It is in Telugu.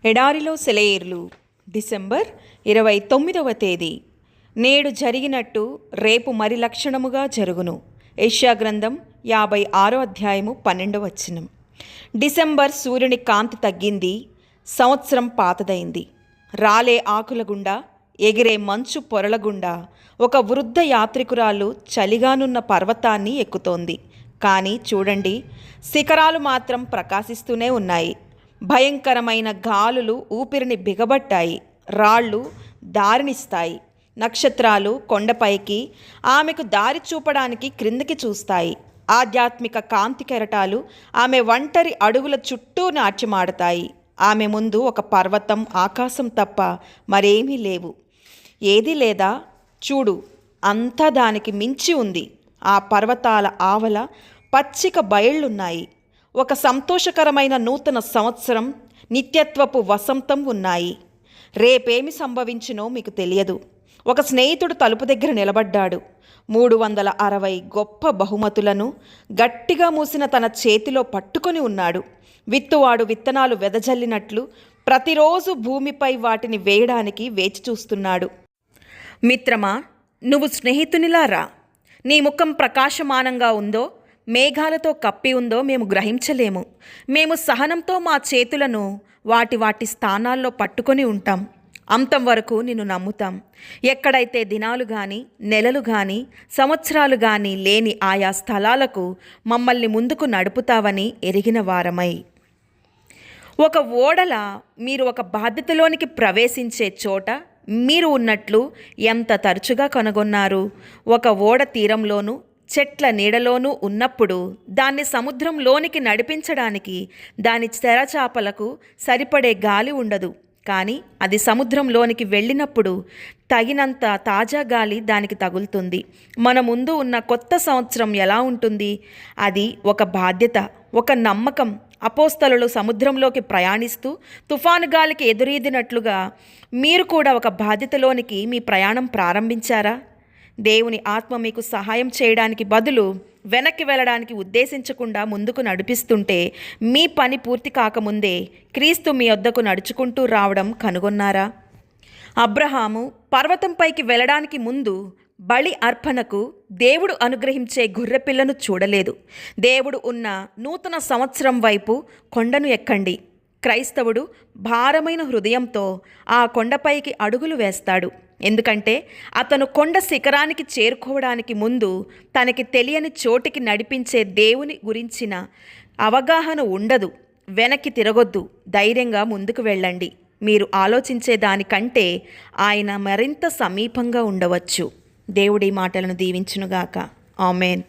ఎడారిలో సెలయేర్లు డిసెంబర్ 29వ తేదీ. నేడు జరిగినట్టు రేపు మరి లక్షణముగా జరుగును. యెషయా గ్రంథం 56వ అధ్యాయము 12వ వచనం. డిసెంబర్ సూర్యుని కాంతి తగ్గింది, సంవత్సరం పాతదైంది. రాలే ఆకుల గుండా, ఎగిరే మంచు పొరల గుండా ఒక వృద్ధ యాత్రికురాలు చలిగానున్న పర్వతాన్ని ఎక్కుతోంది. కానీ చూడండి, శిఖరాలు మాత్రం ప్రకాశిస్తూనే ఉన్నాయి. భయంకరమైన గాలులు ఊపిరిని బిగబట్టాయి. రాళ్ళు దారినిస్తాయి. నక్షత్రాలు కొండపైకి ఆమెకు దారి చూపడానికి క్రిందికి చూస్తాయి. ఆధ్యాత్మిక కాంతి కెరటాలు ఆమె ఒంటరి అడుగుల చుట్టూ నాట్యమాడతాయి. ఆమె ముందు ఒక పర్వతం, ఆకాశం తప్ప మరేమీ లేవు. ఏదీ లేదా? చూడు, అంతా దానికి మించి ఉంది. ఆ పర్వతాల ఆవల పచ్చిక బయళ్ళున్నాయి. ఒక సంతోషకరమైన నూతన సంవత్సరం, నిత్యత్వపు వసంతం ఉన్నాయి. రేపేమి సంభవించినో మీకు తెలియదు. ఒక స్నేహితుడు తలుపు దగ్గర నిలబడ్డాడు. 360 గొప్ప బహుమతులను గట్టిగా మూసిన తన చేతిలో పట్టుకొని ఉన్నాడు. విత్తువాడు విత్తనాలు వెదజల్లినట్లు ప్రతిరోజు భూమిపై వాటిని వేయడానికి వేచి చూస్తున్నాడు. మిత్రమా, నువ్వు స్నేహితునిలా రా. నీ ముఖం ప్రకాశమానంగా ఉందో, మేఘాలతో కప్పి ఉందో మేము గ్రహించలేము. మేము సహనంతో మా చేతులను వాటి స్థానాల్లో పట్టుకొని ఉంటాం. అంతం వరకు నిన్ను నమ్ముతాం. ఎక్కడైతే దినాలు కానీ, నెలలు కానీ, సంవత్సరాలు కానీ లేని ఆయా స్థలాలకు మమ్మల్ని ముందుకు నడుపుతావని ఎరిగిన వారమై, ఒక ఓడల మీరు ఒక బాధ్యతలోనికి ప్రవేశించే చోట మీరు ఉన్నట్లు ఎంత తరచుగా కనుగొన్నారు? ఒక ఓడ తీరంలోనూ చెట్ల నీడలోనూ ఉన్నప్పుడు దాన్ని సముద్రంలోనికి నడిపించడానికి దాని తెరచాపలకు సరిపడే గాలి ఉండదు. కానీ అది సముద్రంలోనికి వెళ్ళినప్పుడు తగినంత తాజా గాలి దానికి తగులుతుంది. మన ముందు ఉన్న కొత్త సంవత్సరం ఎలా ఉంటుంది? అది ఒక బాధ్యత, ఒక నమ్మకం. అపోస్తలులు సముద్రంలోకి ప్రయాణిస్తూ తుఫాను గాలికి ఎదురీదినట్లుగా మీరు కూడా ఒక బాధ్యతలోనికి మీ ప్రయాణం ప్రారంభించారా? దేవుని ఆత్మ మీకు సహాయం చేయడానికి బదులు వెనక్కి వెళ్ళడానికి ఉద్దేశించకుండా ముందుకు నడిపిస్తుంటే మీ పని పూర్తి కాకముందే క్రీస్తు మీ వద్దకు నడుచుకుంటూ రావడం కనుగొన్నారా? అబ్రహాము పర్వతంపైకి వెళ్ళడానికి ముందు బలి అర్పణకు దేవుడు అనుగ్రహించే గొర్రెపిల్లను చూడలేదు. దేవుడు ఉన్న నూతన సంవత్సరం వైపు కొండను ఎక్కండి. క్రైస్తవుడు భారమైన హృదయంతో ఆ కొండపైకి అడుగులు వేస్తాడు. ఎందుకంటే అతను కొండ శిఖరానికి చేరుకోవడానికి ముందు తనకి తెలియని చోటికి నడిపించే దేవుని గురించిన అవగాహన ఉండదు. వెనక్కి తిరగొద్దు, ధైర్యంగా ముందుకు వెళ్ళండి. మీరు ఆలోచించే దానికంటే ఆయన మరింత సమీపంగా ఉండవచ్చు. దేవుడి మాటలను దీవించునుగాక. ఆమేన్.